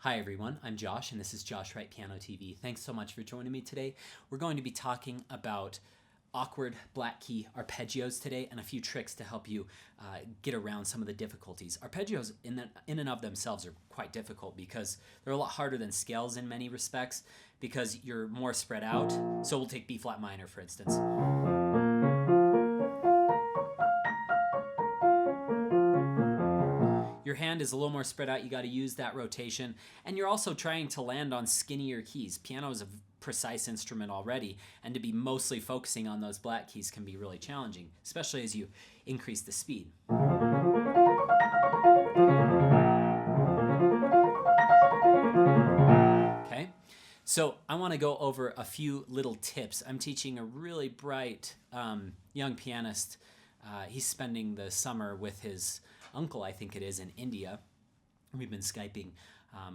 Hi everyone, I'm Josh and this is Josh Wright Piano TV. Thanks so much for joining me today. We're going to be talking about awkward black key arpeggios today and a few tricks to help you get around some of the difficulties. Arpeggios in and of themselves are quite difficult because they're a lot harder than scales in many respects because you're more spread out. So we'll take B flat minor for instance. Your hand is a little more spread out. You got to use that rotation. And you're also trying to land on skinnier keys. Piano is a precise instrument already, and to be mostly focusing on those black keys can be really challenging, especially as you increase the speed. Okay, so I want to go over a few little tips. I'm teaching a really bright young pianist. He's spending the summer with his uncle, I think it is, in India. We've been Skyping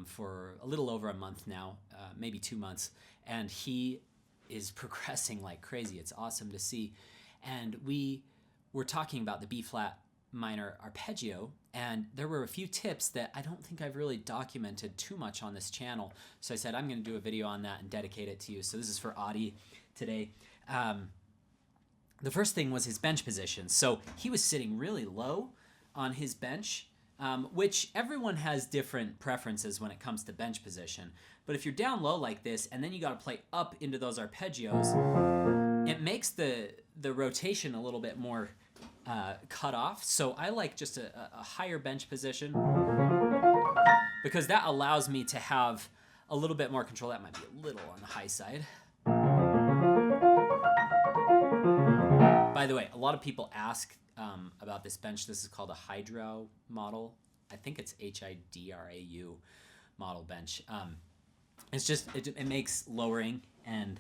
for a little over a month now, maybe 2 months, and he is progressing like crazy. It's awesome to see. And we were talking about the B flat minor arpeggio, and there were a few tips that I don't think I've really documented too much on this channel. So I said I'm going to do a video on that and dedicate it to you. So this is for Adi today. The first thing was his bench position. So he was sitting really low on his bench, which everyone has different preferences when it comes to bench position. But if you're down low like this and then you got to play up into those arpeggios, it makes the rotation a little bit more cut off. So I like just a higher bench position because that allows me to have a little bit more control. That might be a little on the high side. By the way, a lot of people ask about this bench. This is called a Hydrau model. I think it's Hidrau model bench. It's just, it makes lowering and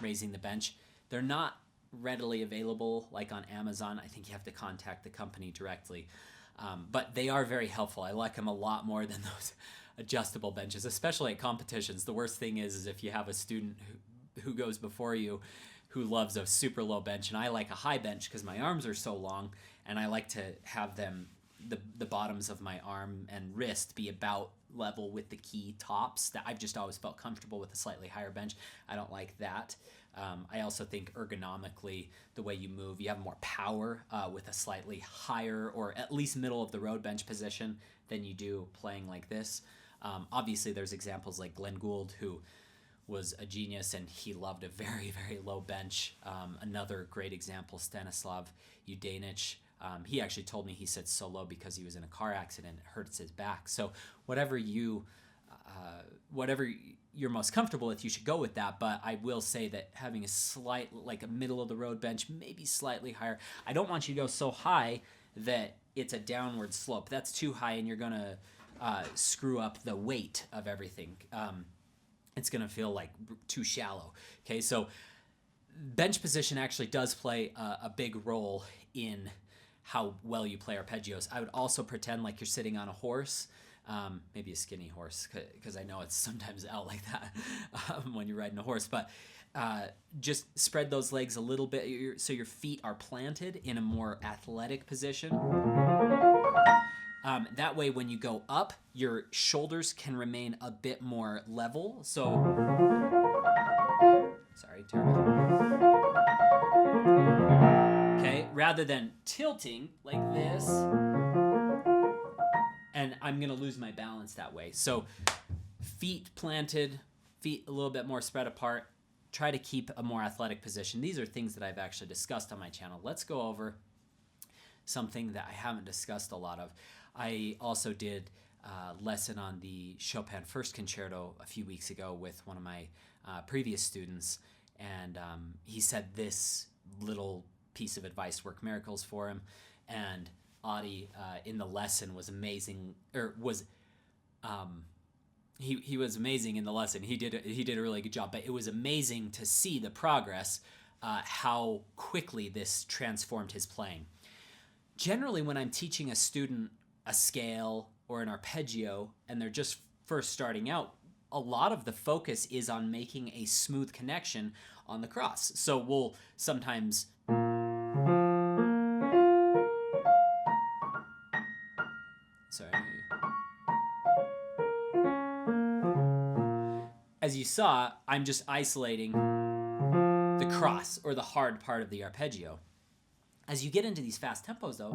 raising the bench. They're not readily available like on Amazon. I think you have to contact the company directly. But they are very helpful. I like them a lot more than those adjustable benches, especially at competitions. The worst thing is if you have a student who goes before you who loves a super low bench, and I like a high bench because my arms are so long, and I like to have them, the bottoms of my arm and wrist be about level with the key tops. That I've just always felt comfortable with a slightly higher bench. I don't like that. I also think ergonomically, the way you move, you have more power with a slightly higher or at least middle of the road bench position than you do playing like this. Obviously, there's examples like Glenn Gould, who was a genius and he loved a very, very low bench. Another great example, Stanislav Udanich. He actually told me he sits so low because he was in a car accident. It hurts his back. So whatever you're most comfortable with, you should go with that. But I will say that having a slight, like a middle of the road bench, maybe slightly higher. I don't want you to go so high that it's a downward slope. That's too high and you're going to screw up the weight of everything. It's going to feel like too shallow. Okay, so bench position actually does play a big role in how well you play arpeggios. I would also pretend like you're sitting on a horse, maybe a skinny horse, because I know it's sometimes out like that when you're riding a horse, but just spread those legs a little bit so your feet are planted in a more athletic position. That way, when you go up, your shoulders can remain a bit more level. So, sorry, terrible. Okay, rather than tilting like this, and I'm gonna lose my balance that way. So, feet planted, feet a little bit more spread apart. Try to keep a more athletic position. These are things that I've actually discussed on my channel. Let's go over something that I haven't discussed a lot of. I also did a lesson on the Chopin First Concerto a few weeks ago with one of my previous students, and he said this little piece of advice worked miracles for him. And Adi in the lesson was amazing, or was he was amazing in the lesson. He did a really good job, but it was amazing to see the progress, how quickly this transformed his playing. Generally, when I'm teaching a student a scale or an arpeggio and they're just first starting out, a lot of the focus is on making a smooth connection on the cross. So we'll sometimes sorry. as you saw, I'm just isolating the cross or the hard part of the arpeggio. As you get into these fast tempos though,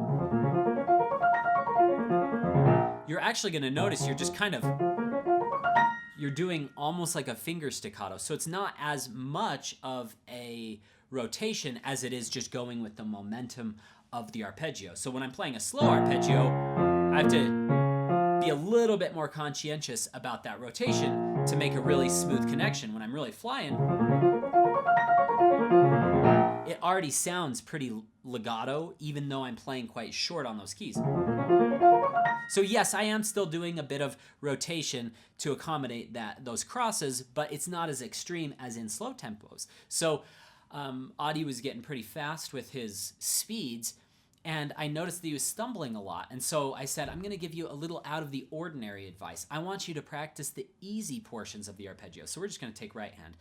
you're actually going to notice you're just kind of, you're doing almost like a finger staccato. So it's not as much of a rotation as it is just going with the momentum of the arpeggio. So when I'm playing a slow arpeggio, I have to be a little bit more conscientious about that rotation to make a really smooth connection. When I'm really flying, it already sounds pretty legato, even though I'm playing quite short on those keys. So yes, I am still doing a bit of rotation to accommodate those crosses, but it's not as extreme as in slow tempos. So Audie was getting pretty fast with his speeds, and I noticed that he was stumbling a lot. And so I said, I'm going to give you a little out of the ordinary advice. I want you to practice the easy portions of the arpeggio. So we're just going to take right hand,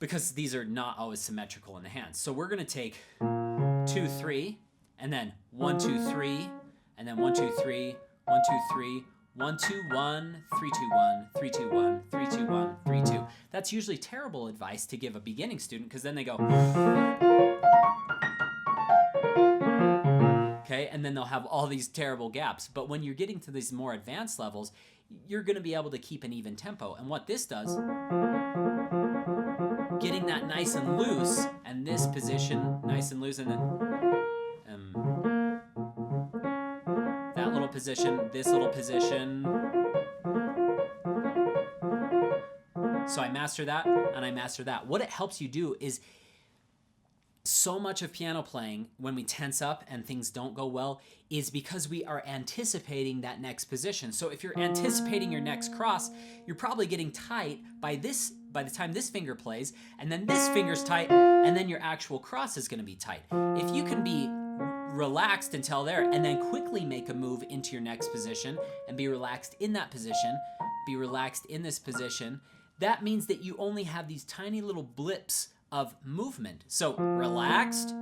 because these are not always symmetrical in the hands. So we're going to take 2, 3, and then 1, 2, 3, and then 1, 2, 3, 1, 2, 3, 1, 2, 1, 3, 2, 1, 3, 2, 1, 3, 2, 1, 3, 2. That's usually terrible advice to give a beginning student, because then they go, okay, and then they'll have all these terrible gaps. But when you're getting to these more advanced levels, you're going to be able to keep an even tempo. And what this does, getting that nice and loose, and this position nice and loose, and then that little position, this little position. So I master that, and I master that. What it helps you do is, so much of piano playing, when we tense up and things don't go well, is because we are anticipating that next position. So if you're anticipating your next cross, you're probably getting tight by the time this finger plays, and then this finger's tight, and then your actual cross is going to be tight. If you can be relaxed until there, and then quickly make a move into your next position, and be relaxed in that position, be relaxed in this position, that means that you only have these tiny little blips of movement. So relaxed,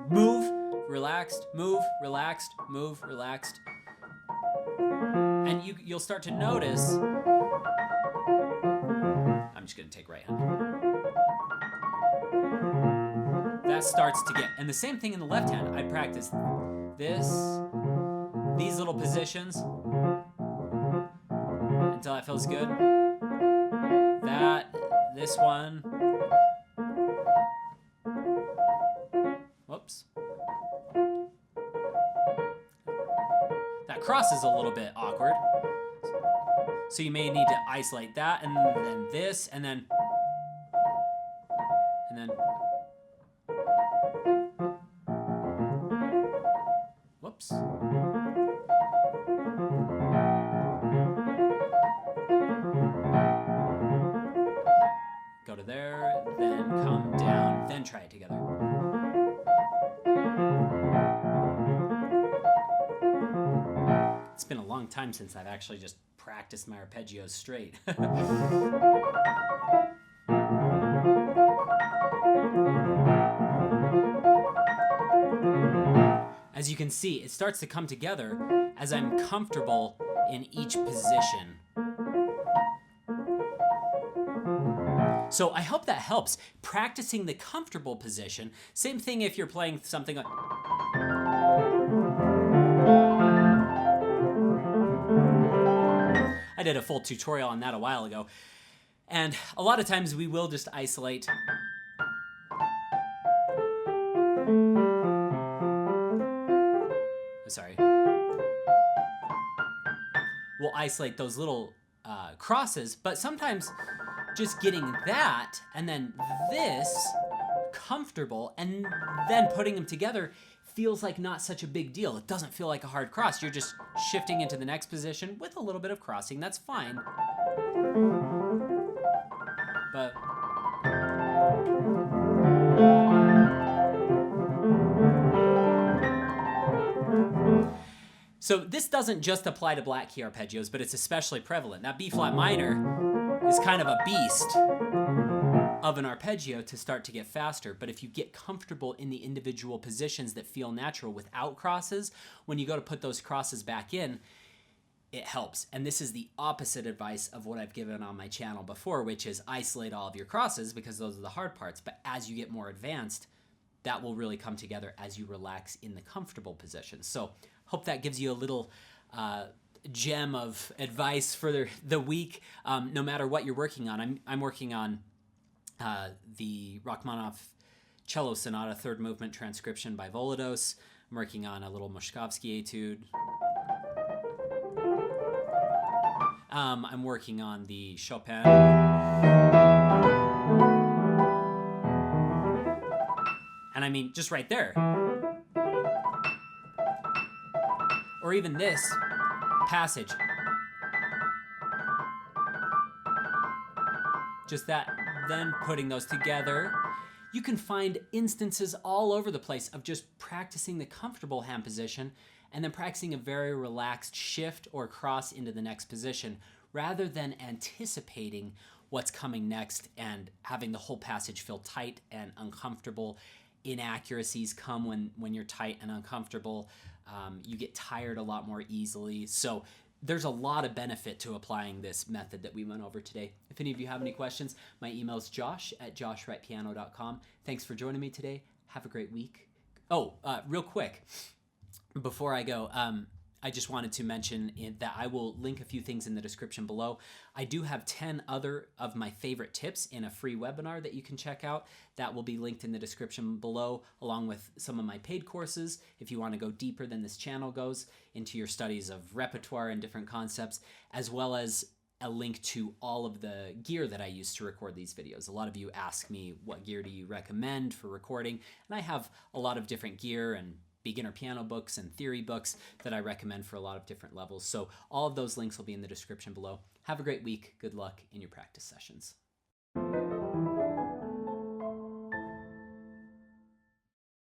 move, relaxed, move, relaxed, move, relaxed. And you'll start to notice, I'm just going to take right hand. That starts to get, and the same thing in the left hand. I practice these little positions until that feels good. This one. Whoops. That cross is a little bit awkward. So you may need to isolate that, and then this, and then whoops. Go to there, then come down, then try it together. It's been a long time since I've actually just practiced my arpeggios straight. As you can see, it starts to come together as I'm comfortable in each position. So I hope that helps. Practicing the comfortable position. Same thing if you're playing something like... I did a full tutorial on that a while ago. And a lot of times we will just isolate. Sorry. We'll isolate those little crosses, but sometimes just getting that and then this comfortable and then putting them together feels like not such a big deal. It doesn't feel like a hard cross. You're just shifting into the next position with a little bit of crossing. That's fine. But so this doesn't just apply to black key arpeggios, but it's especially prevalent. That B flat minor is kind of a beast of an arpeggio to start to get faster. But if you get comfortable in the individual positions that feel natural without crosses, when you go to put those crosses back in, it helps. And this is the opposite advice of what I've given on my channel before, which is isolate all of your crosses because those are the hard parts. But as you get more advanced, that will really come together as you relax in the comfortable position. So hope that gives you a little gem of advice for the week. No matter what you're working on, I'm working on the Rachmaninoff Cello Sonata third movement transcription by Volodos. I'm working on a little Moshkovsky etude. I'm working on the Chopin. And I mean, just right there. Or even this passage. Just that, then putting those together. You can find instances all over the place of just practicing the comfortable hand position and then practicing a very relaxed shift or cross into the next position rather than anticipating what's coming next and having the whole passage feel tight and uncomfortable. Inaccuracies come when you're tight and uncomfortable. You get tired a lot more easily. So there's a lot of benefit to applying this method that we went over today. If any of you have any questions, my email is josh@joshwrightpiano.com. Thanks for joining me today. Have a great week. Oh, real quick, before I go, I just wanted to mention that I will link a few things in the description below. I do have 10 other of my favorite tips in a free webinar that you can check out. That will be linked in the description below, along with some of my paid courses if you want to go deeper than this channel goes into your studies of repertoire and different concepts, as well as a link to all of the gear that I use to record these videos. A lot of you ask me, what gear do you recommend for recording? And I have a lot of different gear and beginner piano books and theory books that I recommend for a lot of different levels. So all of those links will be in the description below. Have a great week. Good luck in your practice sessions.